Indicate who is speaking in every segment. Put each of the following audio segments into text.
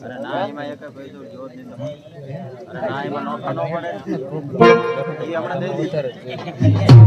Speaker 1: અરે ના એમાં એક ભાઈ તો જોત નહીં તમે અરે ના એમાં નોખા ન પડે એ હમણાં દઈ દીધા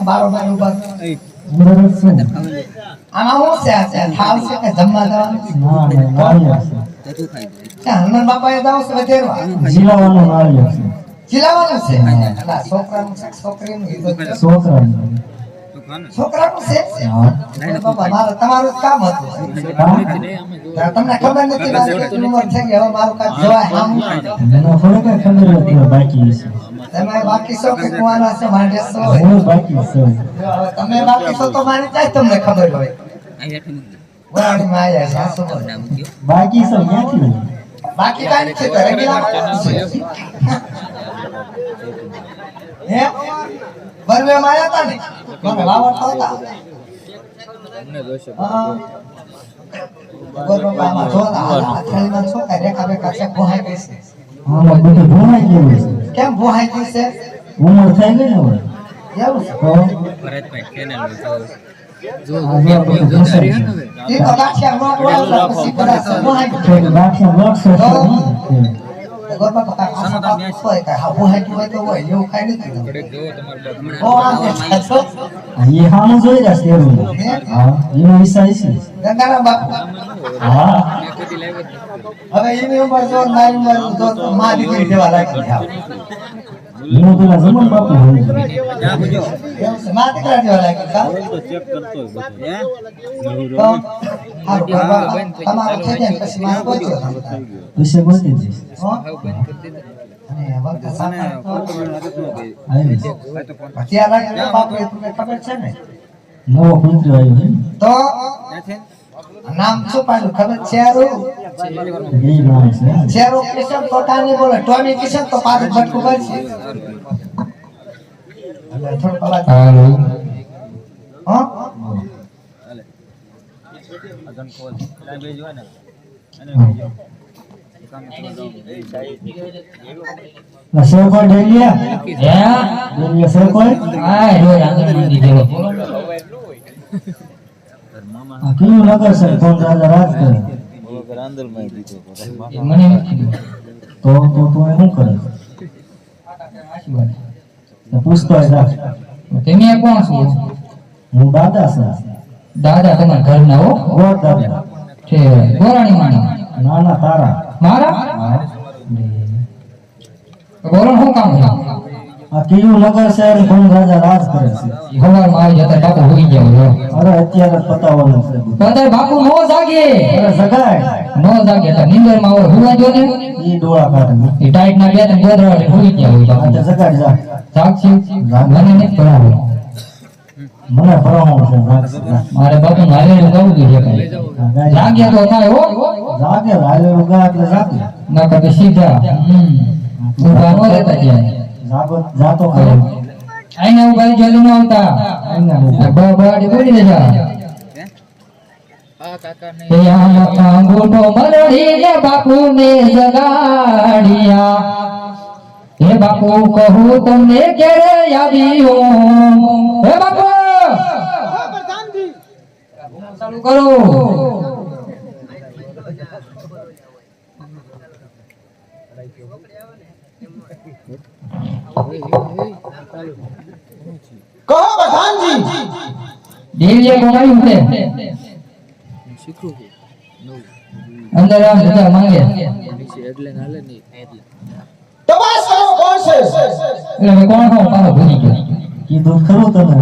Speaker 2: બારો બાર ઉભા
Speaker 3: બરસ છે
Speaker 2: આમાં શું છે ઠાવ છે કે જમવા જવાનું
Speaker 3: ના નાળિયેર છે
Speaker 2: હનુમાન બાપા એ જાવ છે વધેરવા
Speaker 3: જીલાવાનો નાળિયેર છે
Speaker 2: ચિલાવાનું છે અલા છોકરાનું છે છોકરીનું કીધું
Speaker 3: છોકરાનું
Speaker 2: છોકરાનું છે
Speaker 3: હા
Speaker 2: બાપા મારું તમારું જ કામ હતું તમને ખબર નથી મારી કેટલી ઉંમર થઈ ગઈ હવે મારું કામ જોવાય આમ
Speaker 3: મને થોડી કઈ ખબર હતી બાકી છે
Speaker 2: તમે બાકી છો કે કુવાના છો માંડે છો
Speaker 3: હું બાકી છે
Speaker 2: હવે તમે બાકી છો તો મારી જાય તમને ખબર હોય વરાણી માં આયા સાસુ
Speaker 3: બાકી છે ક્યાંથી
Speaker 2: બાકી કાઈ છે તો રેગલા છે હે બરવે માં આયા તા ને મને વાવડતા હતા
Speaker 1: અમને જોશે
Speaker 2: હા બરવે માં જોતા આથળીમાં છોકરા રેખા બેખા છે ભોહાઈ ગઈ છે
Speaker 3: આમાં બધું ભૂલાઈ ગયું છે
Speaker 2: કેમ ભોહાઈ ગઈ છે
Speaker 3: ઉંમર થઈ ગઈ ને હવે
Speaker 2: એવું છે
Speaker 3: તો
Speaker 1: ભરતભાઈ ચેનલ
Speaker 3: આજે આપણે ભૂસાઈ છે
Speaker 2: એ તો ગાંઠિયા નો બોલાવતા પછી કરા છે ભોહાઈ ગઈ
Speaker 3: તો બાકી લોકસો છે
Speaker 2: ગોરબા પકા ખાસા હોય કે હા ભોહાઈ ગઈ હોય તો હોય એવું કાઈ નથી
Speaker 1: જો તમારે
Speaker 2: ઓ આ છો
Speaker 3: એ હાનું જોઈ રહ્યા છે એવું હા એનો વિષય છે
Speaker 2: ગંગારામ બાપુ
Speaker 3: હા
Speaker 2: હવે એની ઉંમર જો મારી ઉંમર જો તો માં દીકરી જેવા લાગી છે
Speaker 3: એનો પેલા જમન બાપુ હોય
Speaker 2: એવું છે માં દીકરા જેવા લાગી છે
Speaker 1: તો ચેક કરતો હોય બધું હે
Speaker 2: તો હારું ગોરબા તમારું થઈ જાય પછી માં પહોંચ્યો
Speaker 3: વિશે બોલતી જઈશ
Speaker 2: હો અને વખત સામે
Speaker 3: આવી
Speaker 2: ત્યાં લાગે બાપુ તમને ખબર છે ને
Speaker 3: નવો કુંતરો આવ્યો છે
Speaker 2: તો નામ શું પાડું ખબર છે આરું
Speaker 3: એ નામ છે
Speaker 2: શેરો કિશન પોતાની બોલે ટોમી કિશન તો પાછું ફટકું પડશે એટલે થોડું અવાજ
Speaker 3: હાલો
Speaker 2: હો
Speaker 1: હાલે અગન કોલ લાઈ બેજ હોય ને અને કામ તો
Speaker 3: સેવ કોઈ ડેલિયા
Speaker 4: હે
Speaker 3: ડેલિયા સેવ કોઈ
Speaker 4: આ રોજ આંગણ માંગી દેવો
Speaker 1: મામા
Speaker 3: આ કેવું નગર છે કોણ રાજા રાજ કરે
Speaker 1: વગર આંદોલ માં દીધો
Speaker 4: મને નથી
Speaker 3: તો શું કરે તો પૂછતો હોય રાખ
Speaker 4: તમે કોણ છો
Speaker 3: હું દાદા છું
Speaker 4: દાદા તમારા ઘરના હો
Speaker 3: ગોર દાદા
Speaker 4: છે ગોરાણી માણી
Speaker 3: નાના તારા
Speaker 4: મારા
Speaker 3: હા
Speaker 4: બોલો શું કામ છે
Speaker 3: આ કેવું નગર શહેર કોણ રાજા રાજ કરે છે
Speaker 4: સવારમાં આવી જતા બાપુ હોઈ જાવ
Speaker 3: અરે અત્યારે જ પતાવવાનું છે
Speaker 4: પતાય બાપુ નો જાગે
Speaker 3: અરે સગાય
Speaker 4: નો જાગે તો નીંદર માં હોય હુવા જો ને
Speaker 3: ઈ ડોળા કાઢે
Speaker 4: એ ટાઈટ ના બે ત્રણ ગોદરા એટલે હોઈ ગયા હોય
Speaker 3: આ તે સગાડ જા
Speaker 4: જાગશી મને નથી ભરાવું
Speaker 3: મને ભરાવું છે રાખ
Speaker 4: મારે બાપુ હાલે ગાવું જોઈએ કઈ જાગ્યા તો થાય હો
Speaker 3: જાગે હાલેલું ગા એટલે જાગે
Speaker 4: ના કદી સીધા ઉભા નો રહેતા ત્યાં
Speaker 3: જાતો ખરો
Speaker 4: આઈને ઉભા જલ્દી ન આવતા
Speaker 3: અહીંયા
Speaker 4: બાડી બોલી દેજા એ આમાં અંગૂઠો મરડીને બાપુને જગાડ્યા હે બાપુ કહું તમને ક્યારે આવ્યો હે બાપુ ચાલુ કરો
Speaker 2: કહો બધાનજી
Speaker 4: દેવીએ કોણાયું છે અંદર આમ બધા માંગે
Speaker 2: તપાસ કરો કોણ છે
Speaker 4: એટલે મેં કોણ કોણ પાછો ભૂલી ગયો
Speaker 3: કીધું ખરું તમે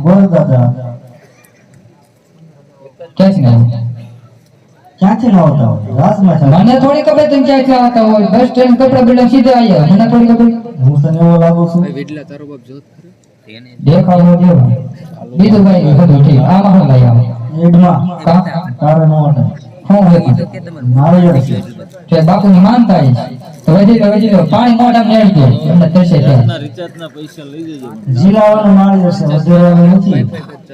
Speaker 3: ગોર દાદા
Speaker 4: ક્યાંથી ના
Speaker 3: ક્યાંથી લાવતા હોય રાજમાં
Speaker 4: મને થોડી ખબર તમે ક્યાંથી આવતા હોય બસ ટ્રેન કપડા બેડા સીધા આવ્યા મને થોડી ખબર
Speaker 3: હું તને એવો લાગુ છું
Speaker 4: દેખાવો જેવો બીજું ભાઈ બધું ઠીક આમાં શું લઈ આવો
Speaker 3: એડમાં
Speaker 4: કા
Speaker 3: તારે નો અટે
Speaker 4: શું હોય
Speaker 3: નાળિયેર છે
Speaker 4: તે બાપુની માનતા છે તો વધી તો પાણી મોઢામાં નેડી ગયો એમને તરસે છે
Speaker 1: ના રિચાર્જ ના પૈસા લઈ જજો
Speaker 3: જીલાવાનું નાળિયેર છે વધેવાનું નથી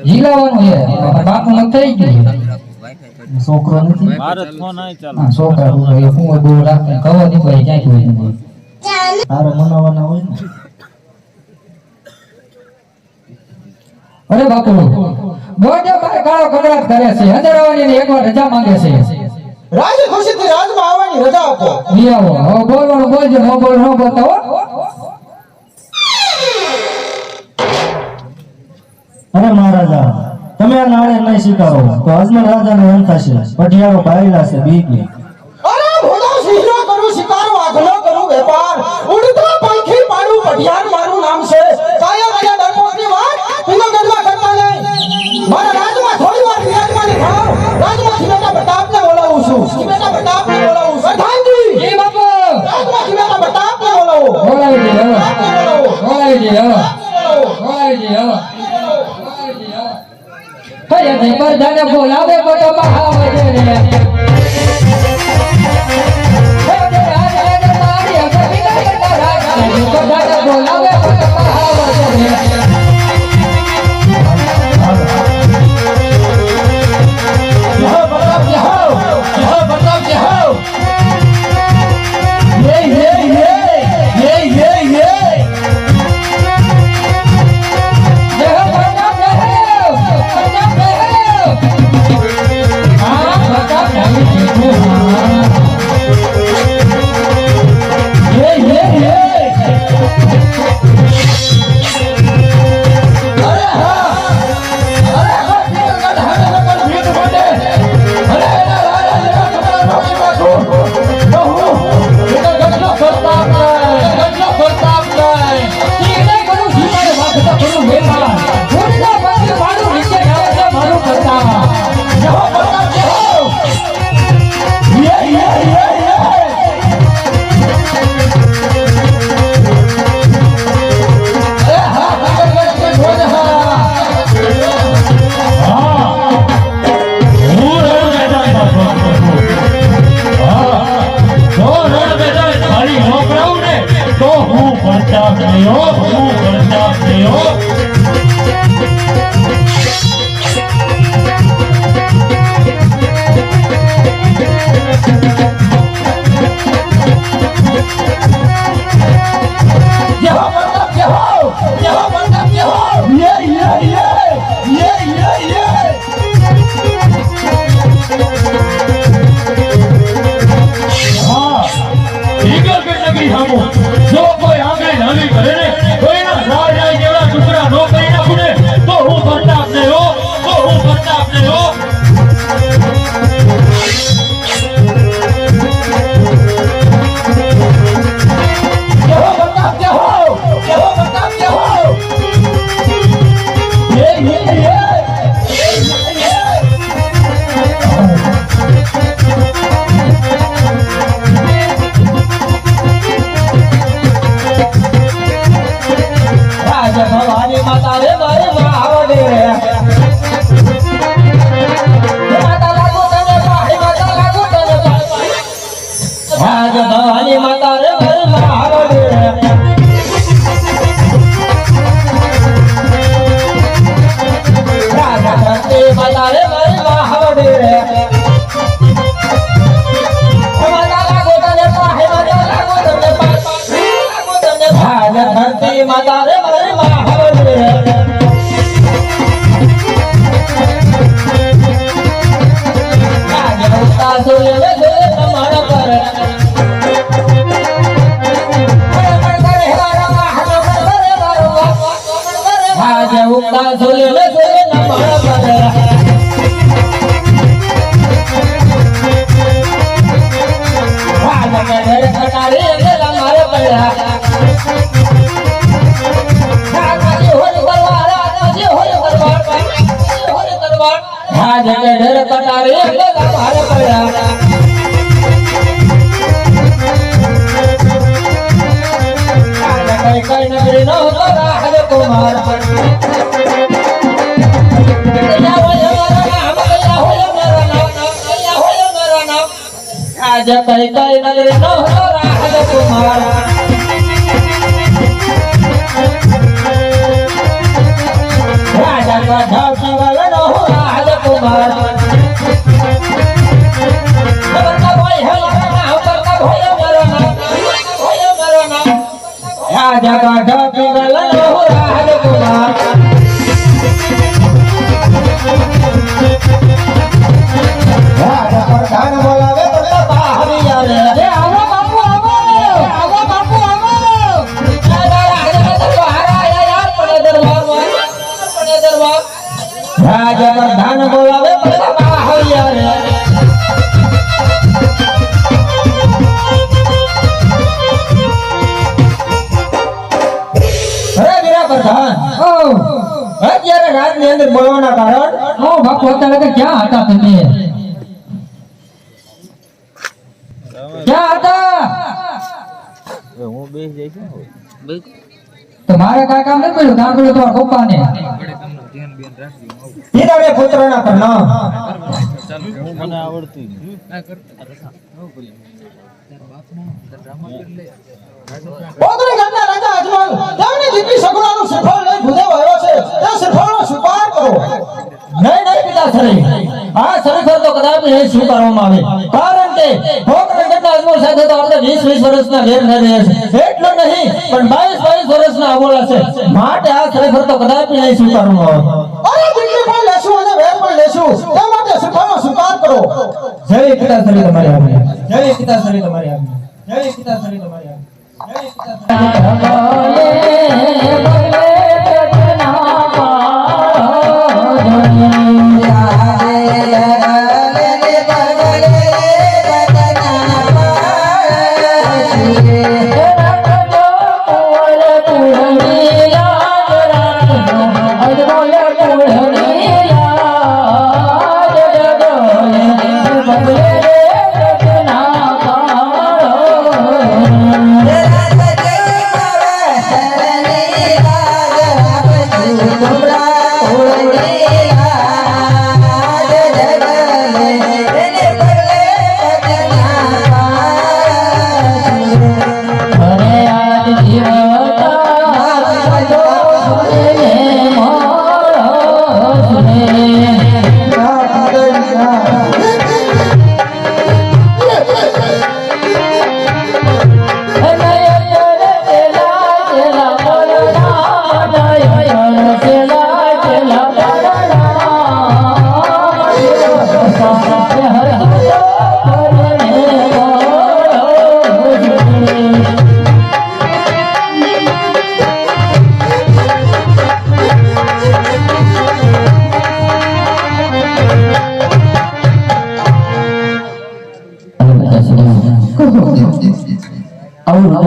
Speaker 4: જીલાવાનું છે બાપુ નું થઈ ગયું
Speaker 3: છોકરો નથી
Speaker 1: ભારત ફોન આય ચાલો
Speaker 4: હા છોકરા એ હું બહુ રાખે કવા દીપાઈ ક્યાંથી હોય ને
Speaker 3: તારે મનાવવાના હોય ને
Speaker 4: અરે બાપુ મોઢે મારે કાળો કકડાટ કરે છે અંદર આવવાની એકવાર રજા માંગે છે
Speaker 2: રાજી ખુશીથી રાજમાં આવવાની રજા આપો
Speaker 4: લઈ આવો હવે બોલવાનું બોલજો ન બોલતા હો
Speaker 3: અરે મહારાજા તમે આ નાળે નહીં સ્વીકારો તો અજમલ રાજાને અંત થશે પટિયાળો પાયેલા છે બીક ની
Speaker 5: અરે ભોળો સિંહનો કરું શિકારો આગલો કરું વેપાર ઉડતા પંખી પાડું પઢિયાર મારું નામ છે કાયા કાયા ડરપોકની વાત તું ગરબા કરતા નહીં મારા રાજમાં થોડી વાર વિરાજમાની થાવ રાજમાંથી બેટા પ્રતાપને બોલાવું છું બેટા પ્રતાપને બોલાવું છું પ્રધાનજી
Speaker 4: જી બાપુ
Speaker 5: રાજમાંથી બેટા પ્રતાપને બોલાવો
Speaker 4: બોલાવી દે હવે બોલાવી દે હવે બોલાવી દે હવે હે તે પરદાને બોલાવે મોટો મહાવજે રે હે તે રાજા મારી અગતી કરતા રાજા પરદાને બોલાવે મોટો મહાવજે રે
Speaker 6: જો કોઈ આંગળી નાની કરે ને કોઈના રાજા જેવા ટુકડા નો કરી નાખું ને તો હું પ્રતાપ ને હો તો હું પ્રતાપ ને હો
Speaker 5: ભવાની માતા રે મારી માવડે રે માતા લાગો તને પાહી માતા લાગો તને આજ ભવાની માતા રે મારી માવડે રે રાજા ધરતી માતા રે મારી માવડે રે માતા લાગો તને પાહી માતા લાગો તને આજ ધરતી માતા રે आज कई कई नगरी नो राजकुमार राजा का ढाकी वाला नो राजकुमार राजा का ढाकी वाला नो राजकुमार राजा प्रधान बोलावे दरबार રાજ્ય પ્રધાન બોલાવે પેલા બાહરિયા રે અરે વીરા પ્રધાન અત્યારે રાજની અંદર બોલવાના કારણ
Speaker 4: બાપુ અત્યારે ક્યાં હતા તમે ક્યાં હતા
Speaker 1: હું બેસી જઈશ
Speaker 4: તો મારે કાંઈ કામ નથી પડ્યું કામ પડ્યું તમારા પપ્પાને
Speaker 5: હીરાવે પુત્રના કર્ણ
Speaker 1: મને આવડતું
Speaker 5: પોતરી ઘરના રાજા અજમલ તેમની દીકરી સગુણાનું શ્રીફળ લઈ ભૂદેવ આવ્યો છે તે શ્રીફળનો સ્વીકાર કરો નહીં પિતાશ્રી આ શ્રીફળ તો કદાચ નહીં સ્વીકારવામાં આવે કારણ કે પોતરી ઘરના અજમલ સાથે તો આપણે 20 વર્ષના વેર થઈ રહ્યા છે એટલું નહીં પણ 22 વર્ષના અબોલા છે માટે આ શ્રીફળ તો કદાચ નહીં સ્વીકારવામાં આવે અરે દીકરી પણ લેશું અને વેર પણ લેશું તે માટે શ્રીફળનો સ્વીકાર કરો જય પિતાશ્રી તમારી આજ્ઞા જય પિતાશ્રી તમારી આજ્ઞા જય પિતાશ્રી તમારી આજ્ઞા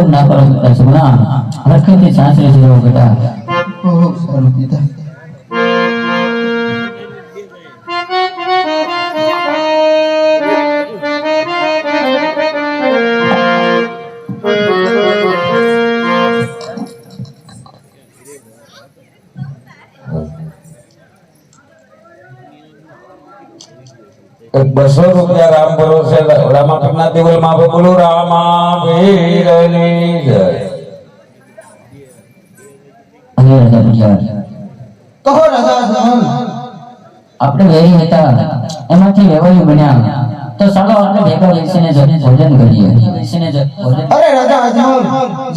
Speaker 4: ના કરો સુના હરખથી સાસરે જેવો બેટા
Speaker 2: સારું પિતા
Speaker 7: ₹200 રામ ભરોસે રામા કરના દેવલ માં બોલો રામા ભીરની જય
Speaker 4: અને રાજા બિચાર
Speaker 5: કહો રાજા અજમલ
Speaker 4: આપણે વેરી હતા એમાંથી વેવાયું બન્યા તો ચાલો આપણે ભેગા બેસીને ભોજન કરીએ
Speaker 5: અરે રાજા અજમલ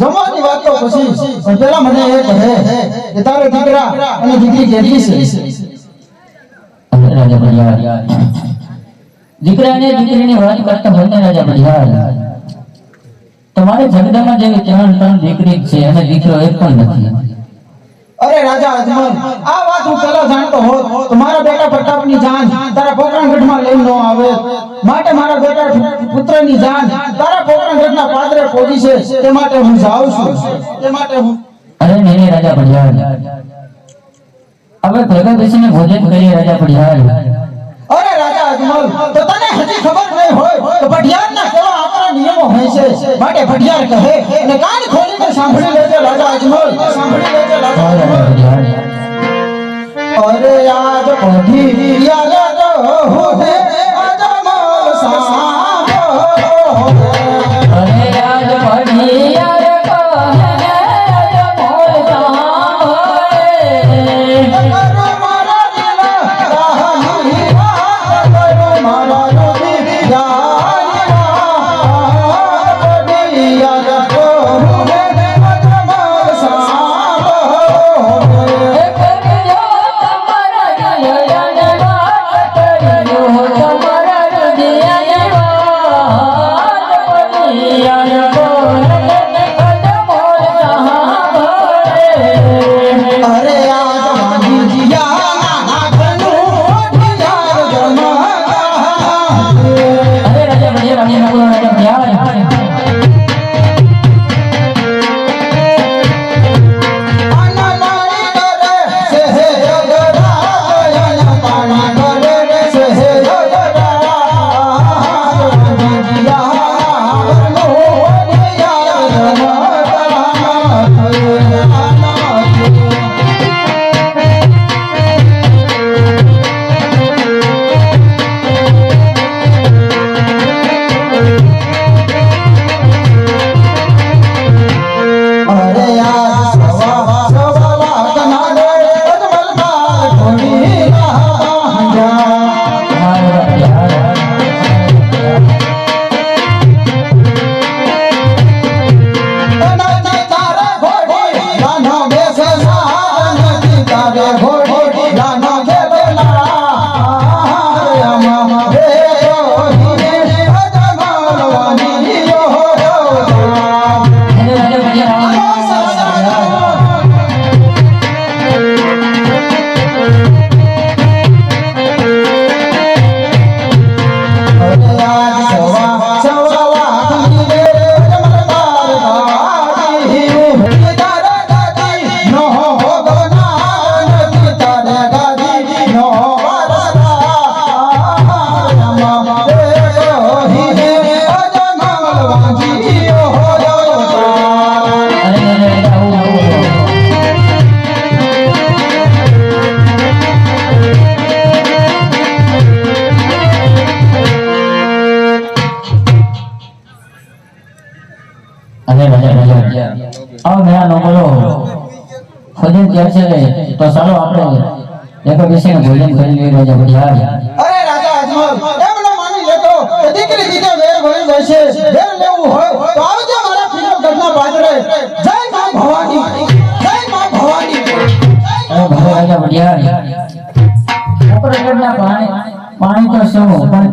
Speaker 5: જમવાની વાત તો પછી પણ પેલા મને એ કહે કે તારો દીકરા અને દીકરી કેટલી છે
Speaker 4: અરે રાજા બિચાર દીકરા અને દીકરીની વાત કરતા બંને રાજા બિચાર તમારે જગદંબા જેવી ત્રણ દીકરી છે અને દીકરો એક પણ નથી
Speaker 5: અરે રાજા અજમલ આ વાત હું પેલા જાણતો હોત તો મારા બેટા પ્રતાપની જાન તારા પોકરણગઢમાં લઈ ન આવે માટે મારા બેટા પુત્રની જાન તારા પોકરણગઢના પાદરે પહોંચી છે તે માટે હું જાઉં છું તે માટે હું
Speaker 4: અરે નહીં રાજા બિચાર હવે ભેગા બેસીને ભોજન કરીએ રાજા બિચાર
Speaker 5: અરે રાજા અજમલ તો તને હજી ખબર નહીં હોય તો ભટિયારના કેવા આકરા નિયમો હોય છે માટે ભટિયાર કહે અને કાન ખોલીને સાંભળી લેજે રાજા અજમલ સાંભળી લેજે રાજા અજમલ અરે આજ ભટિયાર તો હે અજમલ સાંભળો
Speaker 4: અરે આજ ભટિયાર
Speaker 8: તમારા
Speaker 4: ત્યાં છે તો ચાલો આપણે એક બેસીને ભોજન કરી લઈએ રાજા બઢિયાર.
Speaker 5: અરે રાજા અજમલ એમને માની લેતો કે દીકરી દીધે વેર ભરી જશે. વેર લેવું હોય તો આવજો મારા પિનોગઢના બાજરે. જય માં ભવાની, જય માં ભવાની.
Speaker 4: અરે ભલે રાજા બઢિયાર આપણે ઘરના પાણી તો શું પણ